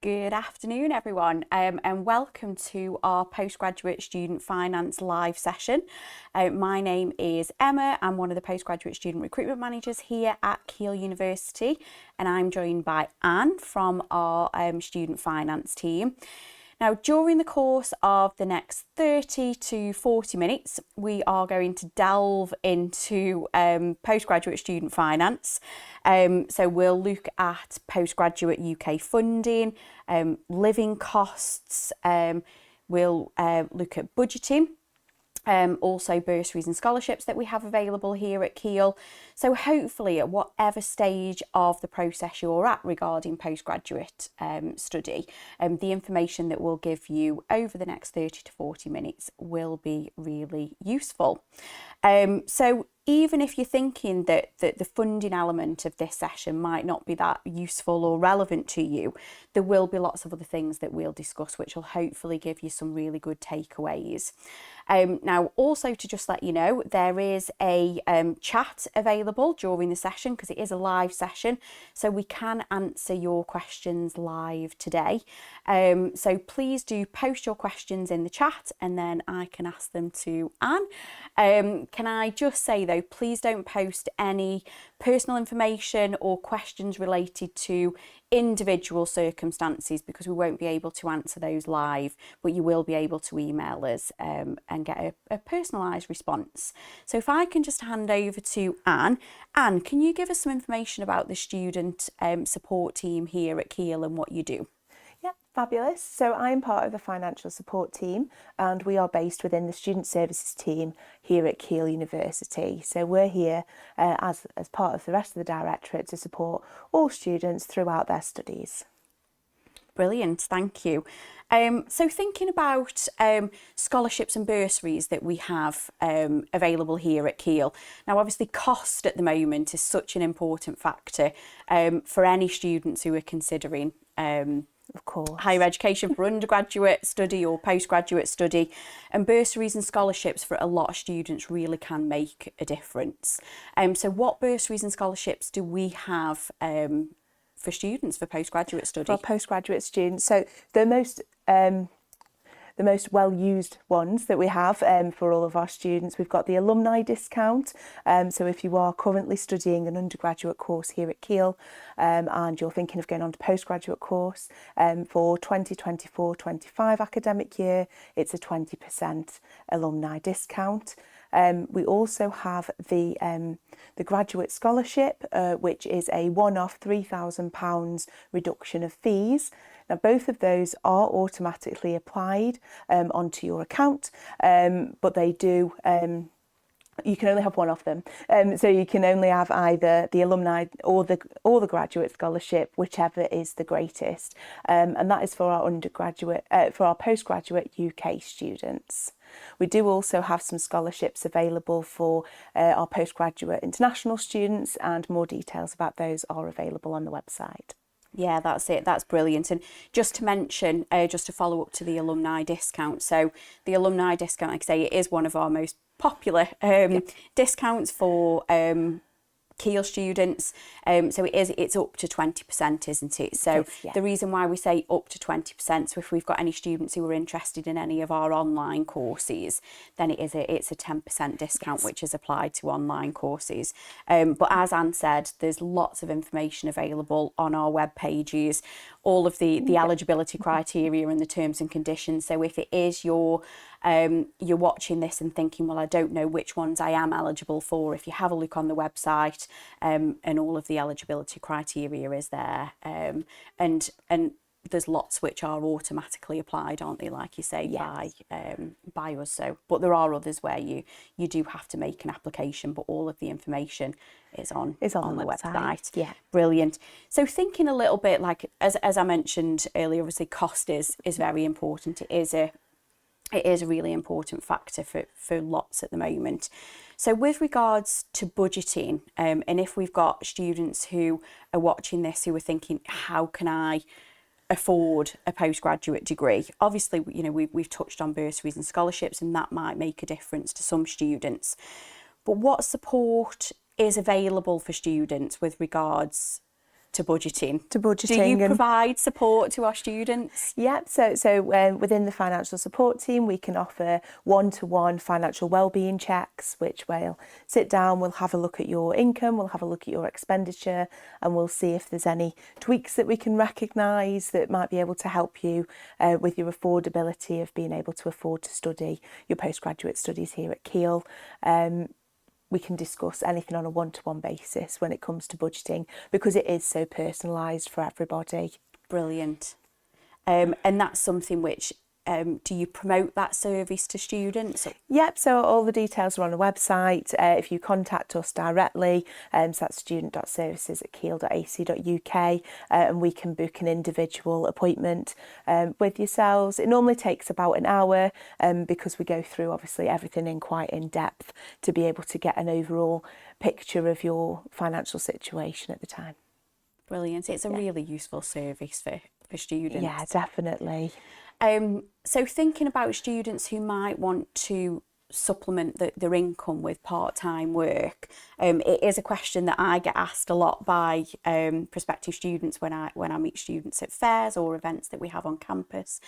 Good afternoon, everyone, and welcome to our postgraduate student finance live session. My name is Emma. I'm one of the postgraduate student recruitment managers here at Keele University, and I'm joined by Anne from our student finance team. Now, during the course of the next 30 to 40 minutes, we are going to delve into postgraduate student finance. So we'll look at postgraduate UK funding, living costs, we'll look at budgeting, also bursaries and scholarships that we have available here at Keele. So hopefully at whatever stage of the process you're at regarding postgraduate study, the information that we'll give you over the next 30 to 40 minutes will be really useful. So even if you're thinking that the funding element of this session might not be that useful or relevant to you, there will be lots of other things that we'll discuss which will hopefully give you some really good takeaways. Now, also to just let you know, there is a chat available during the session because it is a live session, so we can answer your questions live today. So please do post your questions in the chat and then I can ask them to Anne. Can I just say though, please don't post any personal information or questions related to individual circumstances because we won't be able to answer those live, but you will be able to email us and get a personalised response. So if I can just hand over to Anne. Anne, can you give us some information about the student support team here at Keele and what you do? Yeah, fabulous. So I'm part of the financial support team and we are based within the student services team here at Keele University. So we're here as part of the rest of the directorate to support all students throughout their studies. Brilliant, thank you. So thinking about scholarships and bursaries that we have available here at Keele. Now obviously cost at the moment is such an important factor for any students who are considering of course, higher education for undergraduate study or postgraduate study, and bursaries and scholarships for a lot of students really can make a difference. So what bursaries and scholarships do we have for students for postgraduate study? For postgraduate students, so the most well-used ones that we have for all of our students, we've got the alumni discount. So if you are currently studying an undergraduate course here at Keele and you're thinking of going on to postgraduate course for 2024-25 academic year, it's a 20% alumni discount. We also have the graduate scholarship, which is a one-off £3,000 reduction of fees. Now, both of those are automatically applied onto your account, but they do. You can only have one of them, so you can only have either the alumni or the graduate scholarship, whichever is the greatest, and that is for our undergraduate, for our postgraduate UK students. We do also have some scholarships available for our postgraduate international students, and more details about those are available on the website. Yeah, that's it. That's brilliant. And just to mention, just to follow up to the alumni discount. So the alumni discount, like I say, it is one of our most popular discounts for Keele students. So it's up to 20%, isn't it? So the reason why we say up to 20%, so if we've got any students who are interested in any of our online courses, then it's a 10% discount which is applied to online courses. But as Anne said, there's lots of information available on our web pages, all of the eligibility criteria and the terms and conditions. So if it is you're watching this and thinking, well, I don't know which ones I am eligible for, if you have a look on the website, and all of the eligibility criteria is there, and there's lots which are automatically applied, aren't they, like you say, by us. So, but there are others where you do have to make an application, but all of the information is on the website. Yeah, brilliant. So thinking a little bit, like as I mentioned earlier, obviously cost is very important. It is a really important factor for lots at the moment. So with regards to budgeting, and if we've got students who are watching this who are thinking, how can I afford a postgraduate degree? Obviously, you know, we've touched on bursaries and scholarships, and that might make a difference to some students. But what support is available for students with regards to budgeting. To budgeting. Do you provide support to our students? Yeah, so within the financial support team, we can offer one-to-one financial wellbeing checks, which we'll sit down, we'll have a look at your income, we'll have a look at your expenditure, and we'll see if there's any tweaks that we can recognise that might be able to help you with your affordability of being able to afford to study your postgraduate studies here at Keele. We can discuss anything on a one-to-one basis when it comes to budgeting, because it is so personalised for everybody. Brilliant. And that's something which, do you promote that service to students? Yep, so all the details are on the website. If you contact us directly, so that's student.services@keele.ac.uk, and we can book an individual appointment with yourselves. It normally takes about an hour because we go through obviously everything in quite in depth to be able to get an overall picture of your financial situation at the time. Brilliant. It's a really useful service for students. Yeah, definitely. So thinking about students who might want to supplement their income with part-time work, it is a question that I get asked a lot by prospective students when I meet students at fairs or events that we have on campus.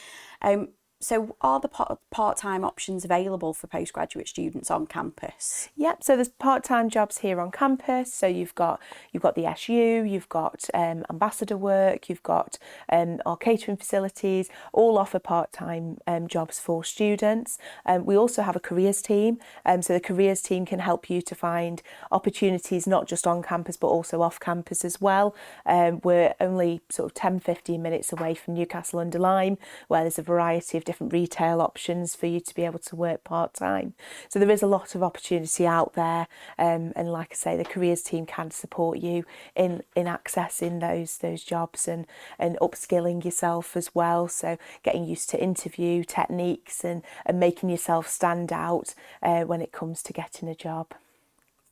So are the part-time options available for postgraduate students on campus? Yep, so there's part-time jobs here on campus. So you've got the SU, you've got ambassador work, you've got our catering facilities, all offer part-time jobs for students. We also have a careers team, so the careers team can help you to find opportunities not just on campus but also off campus as well. We're only sort of 10-15 minutes away from Newcastle under Lyme, where there's a variety of different retail options for you to be able to work part-time. So there is a lot of opportunity out there, and like I say, the careers team can support you in accessing those jobs and upskilling yourself as well, so getting used to interview techniques and making yourself stand out when it comes to getting a job.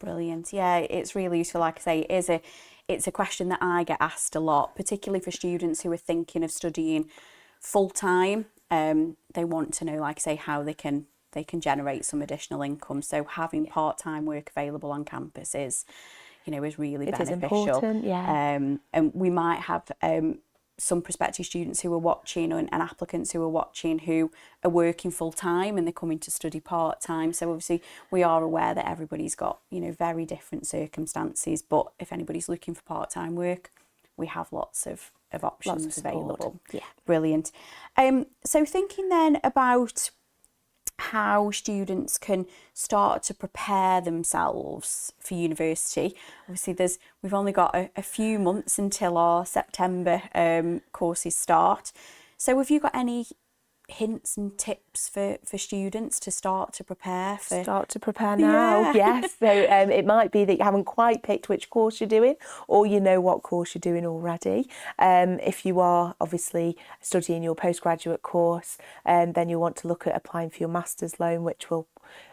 Brilliant. Yeah, it's really useful. Like I say, it's a question that I get asked a lot, particularly for students who are thinking of studying full-time. They want to know, like I say, how they can generate some additional income. So having part-time work available on campus is really beneficial. It is important, yeah. And we might have some prospective students who are watching and applicants who are watching who are working full-time and they're coming to study part-time. So obviously we are aware that everybody's got very different circumstances, but if anybody's looking for part-time work, we have lots of options available. Yeah. Brilliant. So thinking then about how students can start to prepare themselves for university. Obviously we've only got a few months until our September courses start. So have you got any hints and tips for students to start to prepare for? Start to prepare now, yes. So it might be that you haven't quite picked which course you're doing, or you know what course you're doing already. If you are obviously studying your postgraduate course, then you'll want to look at applying for your master's loan, which will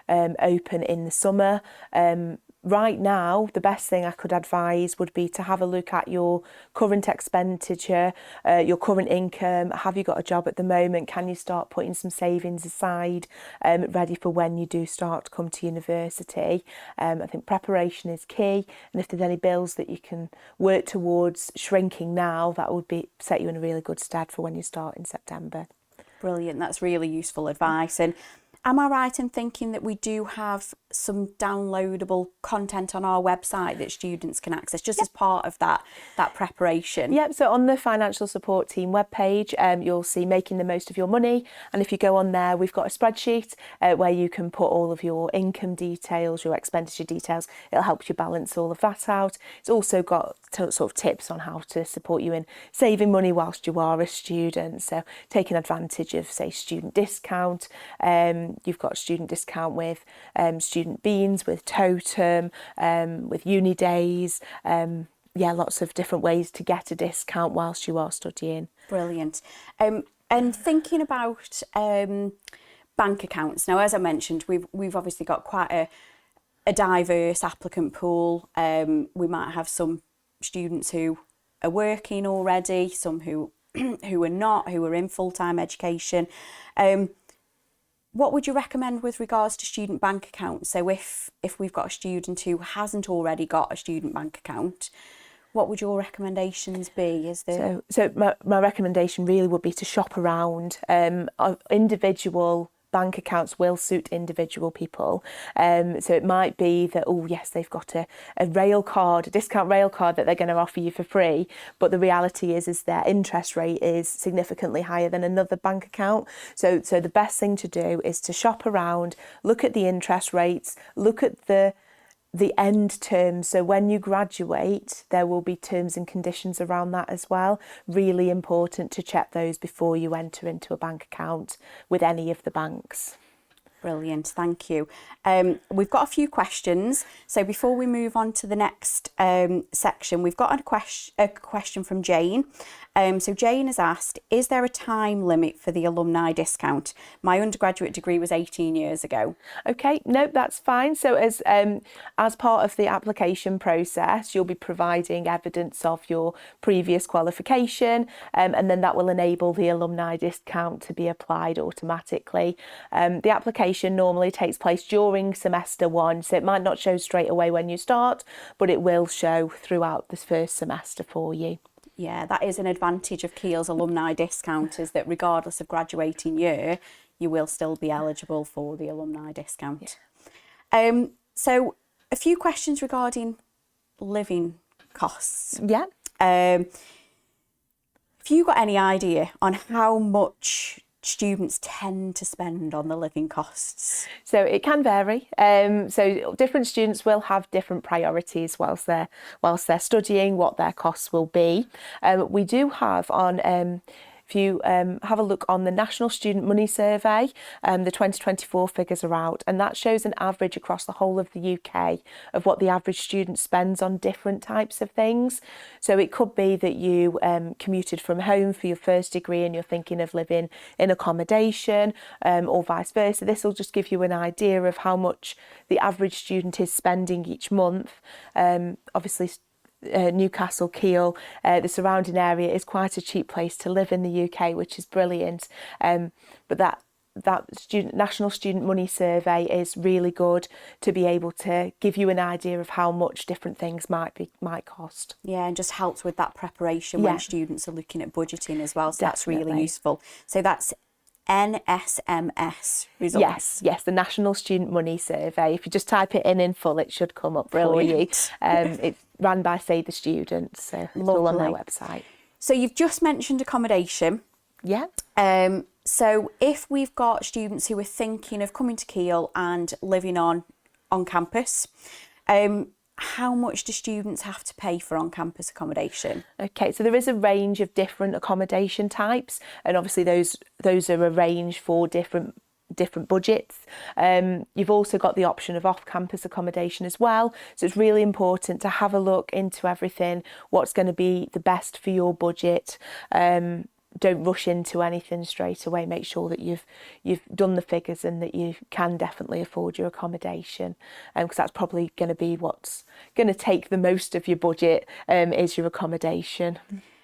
open in the summer. Right now, the best thing I could advise would be to have a look at your current expenditure, your current income. Have you got a job at the moment? Can you start putting some savings aside, ready for when you do start to come to university? I think preparation is key, and if there's any bills that you can work towards shrinking now, that would set you in a really good stead for when you start in September. Brilliant, that's really useful advice. And am I right in thinking that we do have some downloadable content on our website that students can access just as part of that preparation? Yep, so on the financial support team webpage, you'll see making the most of your money. And if you go on there, we've got a spreadsheet where you can put all of your income details, your expenditure details. It'll help you balance all of that out. It's also got sort of tips on how to support you in saving money whilst you are a student. So taking advantage of, say, student discount. You've got student discount with student beans, with totem, with uni days. Lots of different ways to get a discount whilst you are studying. Brilliant. And thinking about bank accounts. Now, as I mentioned, we've obviously got quite a diverse applicant pool. We might have some students who are working already, some who are not, who are in full-time education. What would you recommend with regards to student bank accounts? So if we've got a student who hasn't already got a student bank account, What would your recommendations be? Is there... So my recommendation really would be to shop around. Individual bank accounts will suit individual people. So it might be that, oh yes, they've got a rail card, a discount rail card that they're going to offer you for free. But the reality is their interest rate is significantly higher than another bank account. So the best thing to do is to shop around, look at the interest rates, look at the end terms. So when you graduate, there will be terms and conditions around that as well. Really important to check those before you enter into a bank account with any of the banks. Brilliant, thank you. We've got a few questions. So before we move on to the next section, we've got a question from Jane. So Jane has asked, is there a time limit for the alumni discount? My undergraduate degree was 18 years ago. Okay, no, that's fine. So as part of the application process, you'll be providing evidence of your previous qualification, and then that will enable the alumni discount to be applied automatically. The application normally takes place during semester one, so it might not show straight away when you start, but it will show throughout this first semester for you. Yeah, that is an advantage of Keele's alumni discount, is that regardless of graduating year, you will still be eligible for the alumni discount. Yeah. So a few questions regarding living costs. Yeah. Have you got any idea on how much students tend to spend on the living costs? So it can vary. So different students will have different priorities whilst they're studying, what their costs will be. We do have on if you have a look on the National Student Money Survey, the 2024 figures are out, and that shows an average across the whole of the UK of what the average student spends on different types of things. So it could be that you commuted from home for your first degree and you're thinking of living in accommodation, or vice versa. This will just give you an idea of how much the average student is spending each month. Obviously, Newcastle, Keele, the surrounding area is quite a cheap place to live in the UK, which is brilliant. But that National Student Money Survey is really good to be able to give you an idea of how much different things might cost. Yeah, and just helps with that preparation when students are looking at budgeting as well. So that's really useful. So that's NSMS results. Yes, the National Student Money Survey. If you just type it in full, it should come up for you. It's run by Say the Students, so it's all on their website. So you've just mentioned accommodation. Yeah. So if we've got students who are thinking of coming to Keele and living on campus, how much do students have to pay for on-campus accommodation? Okay, so there is a range of different accommodation types, and obviously those are arranged for different budgets. You've also got the option of off-campus accommodation as well, so it's really important to have a look into everything, what's going to be the best for your budget. Don't rush into anything straight away. Make sure that you've done the figures and that you can definitely afford your accommodation, because that's probably going to be what's going to take the most of your budget, is your accommodation.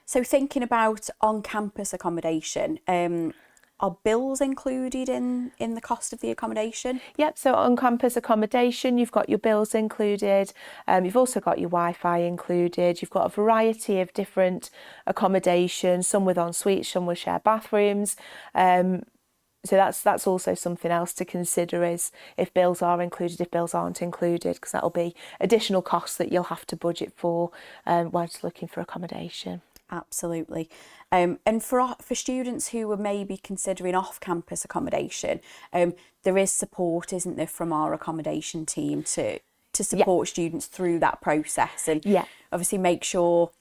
So thinking about on-campus accommodation, are bills included in the cost of the accommodation? Yep, so on campus accommodation, you've got your bills included, you've also got your Wi-Fi included, you've got a variety of different accommodations, some with en-suites, some with shared bathrooms. So that's also something else to consider, is if bills are included, if bills aren't included, because that'll be additional costs that you'll have to budget for whilst looking for accommodation. Absolutely. And for students who are maybe considering off-campus accommodation, there is support, isn't there, from our accommodation team to support students through that process, and obviously make sure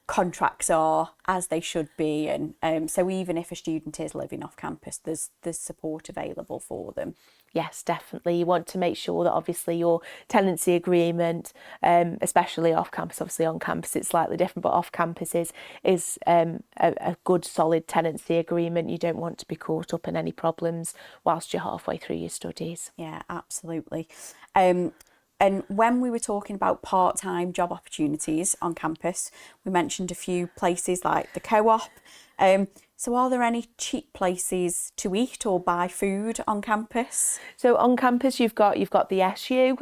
contracts are as they should be, and so even if a student is living off campus, there's support available for them. Yes, definitely. You want to make sure that obviously your tenancy agreement, especially off campus, obviously on campus it's slightly different, but off campus is a good solid tenancy agreement. You don't want to be caught up in any problems whilst you're halfway through your studies. Yeah, absolutely. And when we were talking about part-time job opportunities on campus, we mentioned a few places like the Co-op. So are there any cheap places to eat or buy food on campus? So on campus, you've got the SU.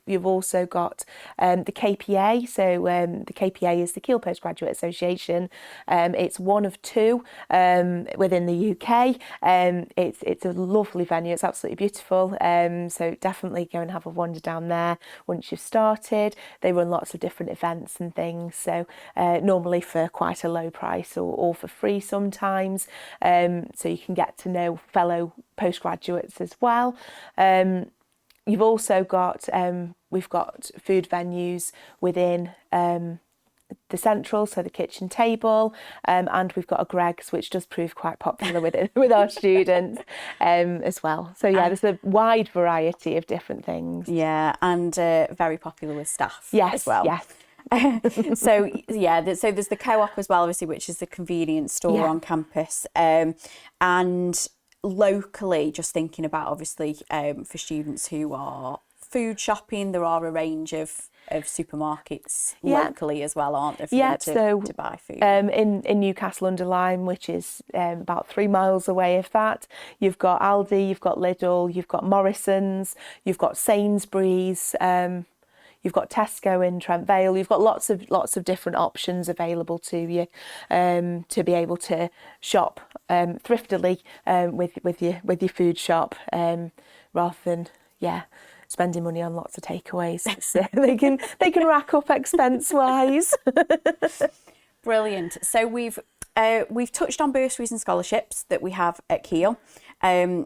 You've also got the KPA. So the KPA is the Keele Postgraduate Association. It's one of two within the UK. It's a lovely venue. It's absolutely beautiful. So definitely go and have a wander down there once you've started. They run lots of different events and things. So normally for quite a low price or for free sometimes. So you can get to know fellow postgraduates as well. You've also got, we've got food venues within the central, so the kitchen table, and we've got a Greggs, which does prove quite popular with our students as well. So yeah, there's a wide variety of different things. Yeah, and very popular with staff as well. Yes. So yeah, so there's the co-op as well, obviously, which is the convenience store on campus, and locally, just thinking about obviously for students who are food shopping, there are a range of supermarkets locally as well, aren't there, for them to buy food? In Newcastle under Lyme, which is about 3 miles away of that, you've got Aldi, you've got Lidl, you've got Morrison's, you've got Sainsbury's, you've got Tesco in Trent Vale. You've got lots of different options available to you to be able to shop thriftily with your food shop, rather than spending money on lots of takeaways. So they can rack up expense wise. Brilliant. So we've touched on bursaries and scholarships that we have at Keele.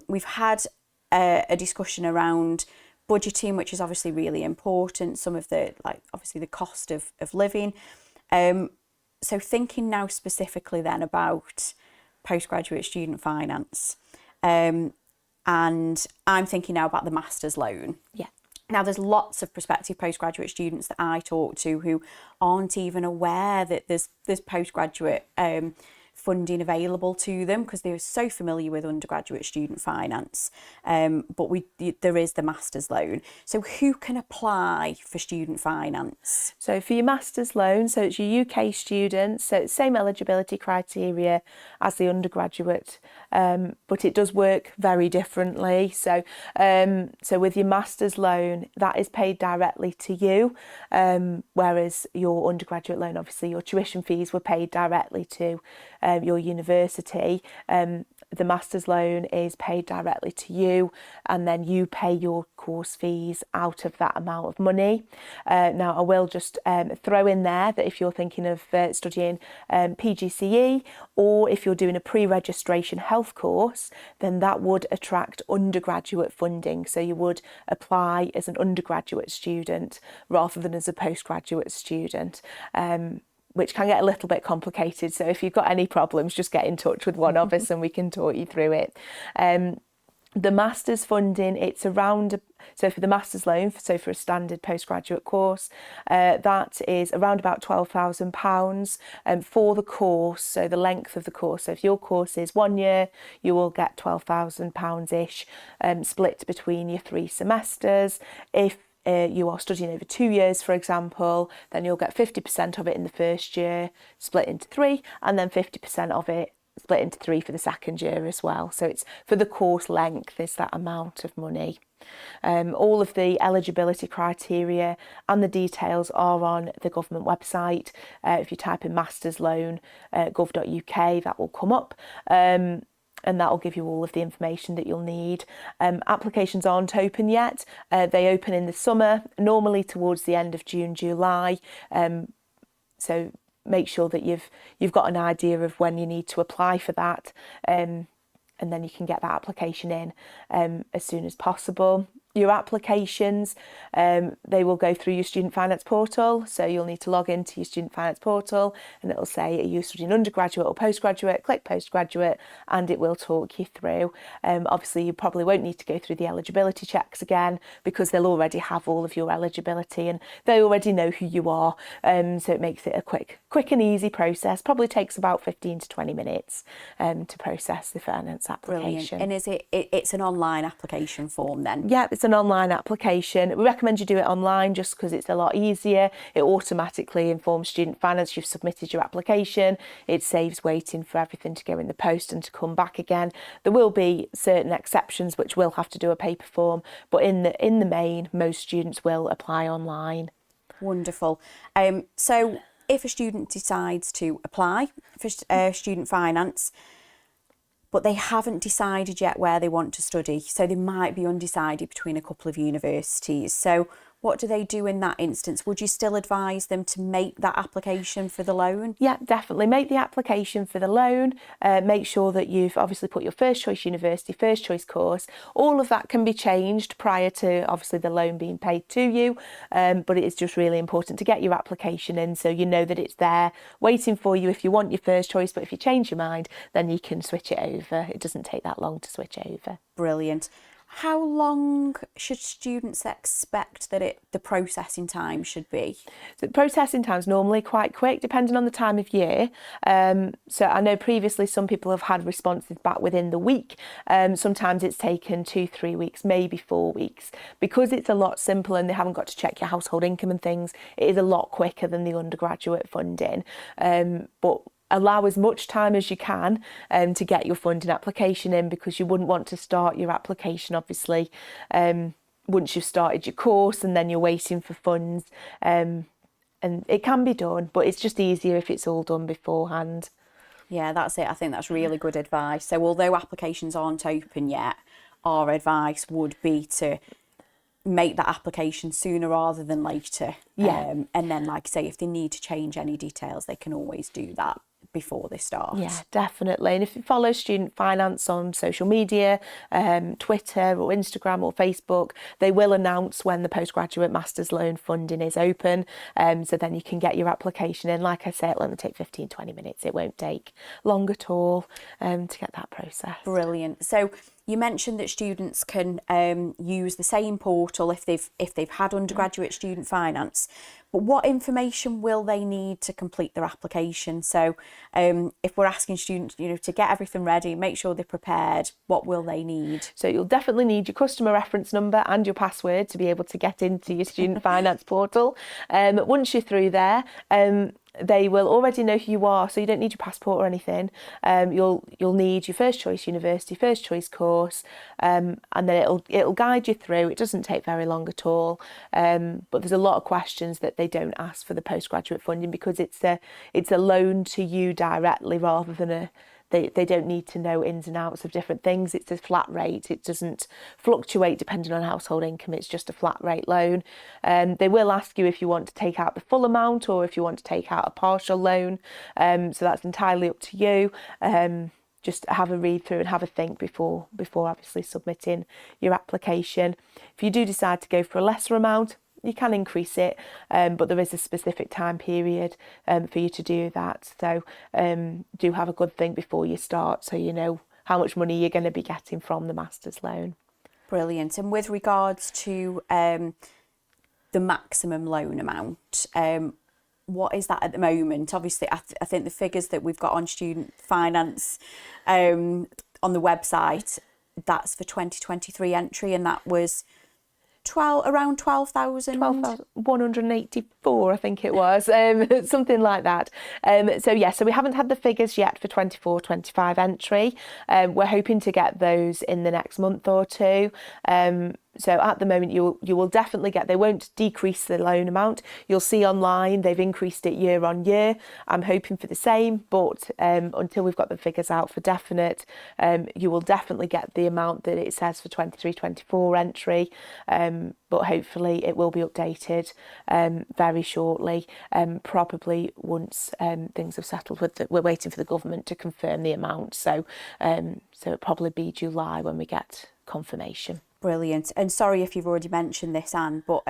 We've had a discussion around budgeting, which is obviously really important, some of the, obviously the cost of living. So thinking now specifically then about postgraduate student finance, and I'm thinking now about the master's loan. Yeah. Now, there's lots of prospective postgraduate students that I talk to who aren't even aware that there's postgraduate funding available to them, because they're so familiar with undergraduate student finance. But there is the master's loan. So who can apply for student finance? So for your master's loan, so it's your UK students, so it's same eligibility criteria as the undergraduate, but it does work very differently. So with your master's loan, that is paid directly to you, whereas your undergraduate loan, obviously your tuition fees were paid directly to your university. The master's loan is paid directly to you, and then you pay your course fees out of that amount of money. Now, I will just throw in there that if you're thinking of studying PGCE, or if you're doing a pre-registration health course, then that would attract undergraduate funding. So you would apply as an undergraduate student rather than as a postgraduate student. Which can get a little bit complicated. So if you've got any problems, just get in touch with one of us and we can talk you through it. The master's funding, it's around, so for the master's loan, so for a standard postgraduate course, that is around about £12,000 for the course, so the length of the course. So if your course is 1 year, you will get £12,000-ish split between your 3 semesters. If you are studying over 2 years, for example, then you'll get 50% of it in the first year, split into 3, and then 50% of it split into 3 for the second year as well. So it's for the course length is that amount of money. All of the eligibility criteria and the details are on the government website. If you type in master's loan gov.uk, that will come up. And that will give you all of the information that you'll need. Applications aren't open yet. They open in the summer, normally towards the end of June, July. So make sure that you've got an idea of when you need to apply for that, and then you can get that application in as soon as possible. Your applications, they will go through your student finance portal. So you'll need to log into your student finance portal and it'll say, are you studying undergraduate or postgraduate? Click postgraduate and it will talk you through. Obviously, you probably won't need to go through the eligibility checks again because they'll already have all of your eligibility and they already know who you are. So it makes it a quick and easy process. Probably takes about 15 to 20 minutes to process the finance application. Brilliant. And is it's an online application form then? Yeah, it's it's an online application. We recommend you do it online just because it's a lot easier. It automatically informs Student Finance you've submitted your application. It saves waiting for everything to go in the post and to come back again. There will be certain exceptions which will have to do a paper form, but in the main, most students will apply online. Wonderful. So if a student decides to apply for Student Finance, but they haven't decided yet where they want to study, so they might be undecided between a couple of universities. So what do they do in that instance? Would you still advise them to make that application for the loan? Yeah, definitely. Make the application for the loan. Make sure that you've obviously put your first choice university, first choice course. All of that can be changed prior to obviously the loan being paid to you. But it is just really important to get your application in so you know that it's there waiting for you if you want your first choice. But if you change your mind, then you can switch it over. It doesn't take that long to switch over. Brilliant. How long should students expect that the processing time should be? So the processing time is normally quite quick, depending on the time of year. So I know previously some people have had responses back within the week. Sometimes it's taken 2-3 weeks, maybe 4 weeks. Because it's a lot simpler and they haven't got to check your household income and things, it is a lot quicker than the undergraduate funding. But allow as much time as you can to get your funding application in, because you wouldn't want to start your application obviously once you've started your course and then you're waiting for funds, and it can be done, but it's just easier if it's all done beforehand. Yeah, that's it. I think that's really good advice. So although applications aren't open yet, our advice would be to make that application sooner rather than later. Yeah. And then, like I say, if they need to change any details, they can always do that before they start. Yeah, definitely. And if you follow Student Finance on social media, Twitter or Instagram or Facebook, they will announce when the postgraduate master's loan funding is open. So then you can get your application in. Like I say, it'll only take 15-20 minutes. It won't take long at all to get that process. Brilliant. So you mentioned that students can use the same portal if they've had undergraduate student finance, but what information will they need to complete their application? So if we're asking students, to get everything ready, make sure they're prepared, what will they need? So you'll definitely need your customer reference number and your password to be able to get into your student finance portal. Once you're through there, they will already know who you are, so you don't need your passport or anything. You'll need your first choice university, first choice course, and then it'll guide you through. It doesn't take very long at all, but there's a lot of questions that they don't ask for the postgraduate funding because it's a loan to you directly rather than They don't need to know ins and outs of different things. It's a flat rate. It doesn't fluctuate depending on household income. It's just a flat rate loan. They will ask you if you want to take out the full amount or if you want to take out a partial loan. So that's entirely up to you. Just have a read through and have a think before obviously submitting your application. If you do decide to go for a lesser amount, you can increase it, but there is a specific time period for you to do that. So do have a good think before you start so you know how much money you're going to be getting from the master's loan. Brilliant. And with regards to the maximum loan amount, what is that at the moment? Obviously, I think the figures that we've got on Student Finance on the website, that's for 2023 entry, and that was around 12,000. 12,184, I think it was, something like that. So we haven't had the figures yet for 24-25 entry. We're hoping to get those in the next month or two. So at the moment you will definitely get, they won't decrease the loan amount. You'll see online they've increased it year on year. I'm hoping for the same, but until we've got the figures out for definite, you will definitely get the amount that it says for 23-24 entry. But hopefully it will be updated very shortly, probably once things have settled we're waiting for the government to confirm the amount. So it'll probably be July when we get confirmation. Brilliant. And sorry if you've already mentioned this, Anne, but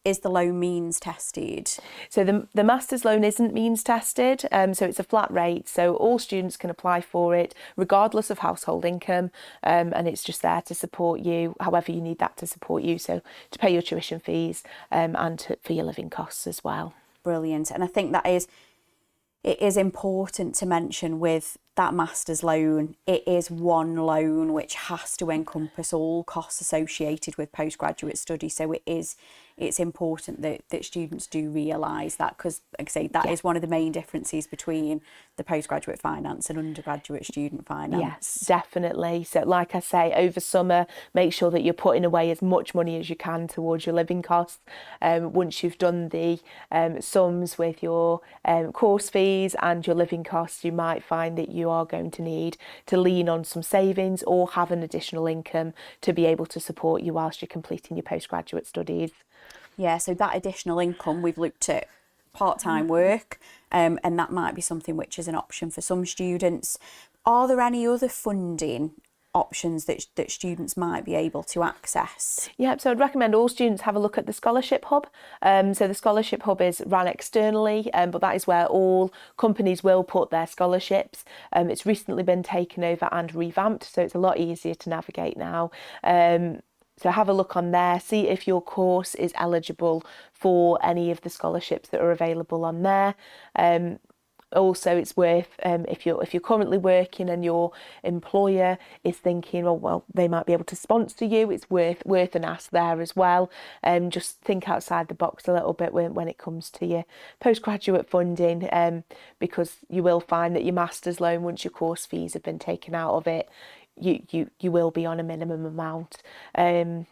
is the loan means tested? So the master's loan isn't means tested, so it's a flat rate, so all students can apply for it regardless of household income, and it's just there to support you however you need that to support you, so to pay your tuition fees and for your living costs as well. Brilliant. And I think it is important to mention with that master's loan, it is one loan which has to encompass all costs associated with postgraduate study. So it's important that students do realise that, because, like I say, that is one of the main differences between the postgraduate finance and undergraduate student finance. Yes, definitely. So like I say, over summer, make sure that you're putting away as much money as you can towards your living costs. Once you've done the sums with your course fees and your living costs, you might find that you are going to need to lean on some savings or have an additional income to be able to support you whilst you're completing your postgraduate studies. Yeah, so that additional income, we've looked at part-time work, and that might be something which is an option for some students. Are there any other funding options that students might be able to access? Yeah, so I'd recommend all students have a look at the Scholarship Hub. So the Scholarship Hub is run externally, but that is where all companies will put their scholarships. It's recently been taken over and revamped, so it's a lot easier to navigate now. So have a look on there, see if your course is eligible for any of the scholarships that are available on there. Also, it's worth, if you're currently working and your employer is thinking, oh well, they might be able to sponsor you, it's worth an ask there as well. Just think outside the box a little bit when it comes to your postgraduate funding, because you will find that your master's loan, once your course fees have been taken out of it, you will be on a minimum amount to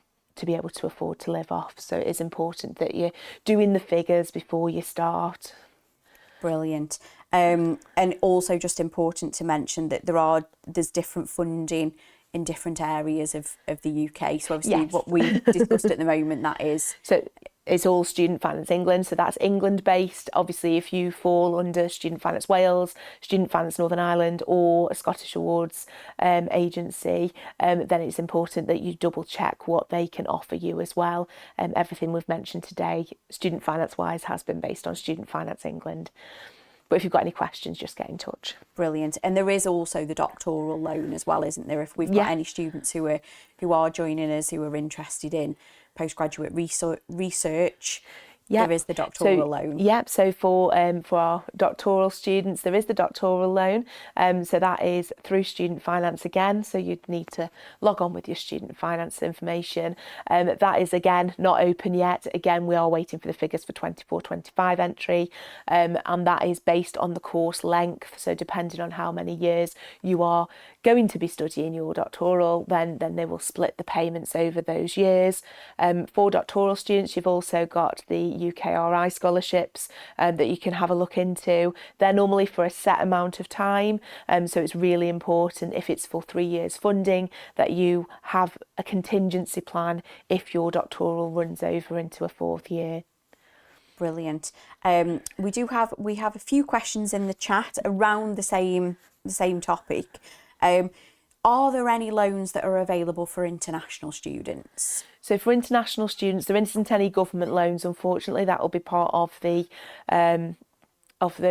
be able to afford to live off. So it is important that you're doing the figures before you start. Brilliant. And also just important to mention that there's different funding in different areas of the UK. So obviously what we discussed at the moment, that is... So it's all Student Finance England, so that's England based. Obviously, if you fall under Student Finance Wales, Student Finance Northern Ireland or a Scottish Awards agency, then it's important that you double check what they can offer you as well. Everything we've mentioned today, Student Finance wise, has been based on Student Finance England. But if you've got any questions, just get in touch. Brilliant. And there is also the doctoral loan as well, isn't there? If we've got any students who are joining us, who are interested in postgraduate research, there is the doctoral loan. Yep, so for our doctoral students, there is the doctoral loan. So that is through Student Finance again. So you'd need to log on with your Student Finance information. That is, again, not open yet. Again, we are waiting for the figures for 24-25 entry. And that is based on the course length. So depending on how many years you are going to be studying your doctoral, then they will split the payments over those years. For doctoral students, you've also got the UKRI scholarships that you can have a look into. They're normally for a set amount of time, so it's really important, if it's for 3 years funding, that you have a contingency plan if your doctoral runs over into a 4th year. Brilliant. We have a few questions in the chat around the same topic. Are there any loans that are available for international students? So for international students, there isn't any government loans, unfortunately. That will be part of the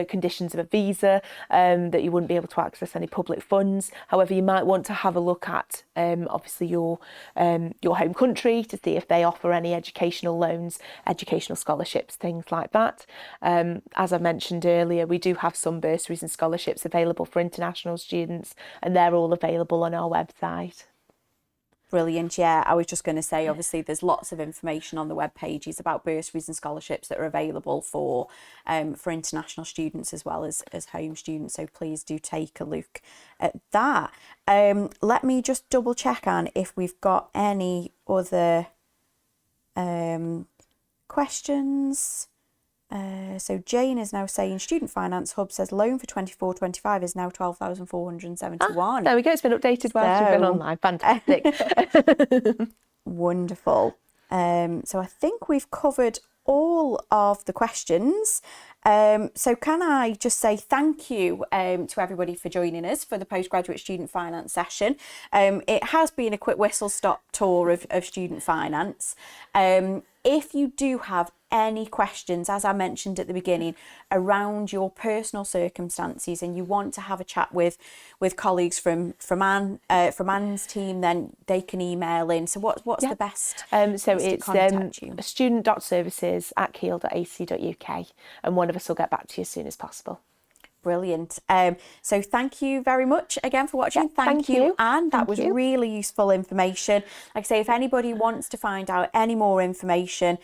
conditions of a visa, that you wouldn't be able to access any public funds. However, you might want to have a look at obviously your home country to see if they offer any educational loans, educational scholarships, things like that. As I mentioned earlier, we do have some bursaries and scholarships available for international students, and they're all available on our website. Brilliant. Yeah, I was just going to say, obviously, there's lots of information on the web pages about bursaries and scholarships that are available for international students as well as home students. So please do take a look at that. Let me just double check on if we've got any other questions. So Jane is now saying Student Finance Hub says loan for 24-25 is now 12,471. There we go, it's been updated whilst you've been online. Fantastic. Wonderful. So I think we've covered all of the questions. So can I just say thank you to everybody for joining us for the Postgraduate Student Finance session. It has been a quick whistle-stop tour of student finance. If you do have any questions, as I mentioned at the beginning, around your personal circumstances and you want to have a chat with colleagues from Anne's team, then they can email in. So what's the best so it's you? student.services@keele.ac.uk, and one of us will get back to you as soon as possible. Brilliant. So thank you very much again for watching. Yeah, thank you, Anne. That Thank was you. really useful information. Like I say, if anybody wants to find out any more information,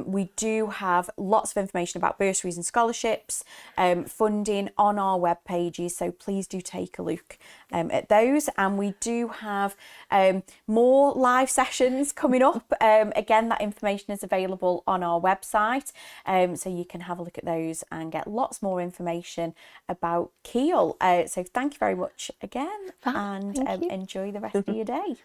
we do have lots of information about bursaries and scholarships, funding on our web pages. So please do take a look at those. And we do have more live sessions coming up. Again, that information is available on our website. So you can have a look at those and get lots more information about Keele. So thank you very much again, and Thank you. enjoy the rest of your day.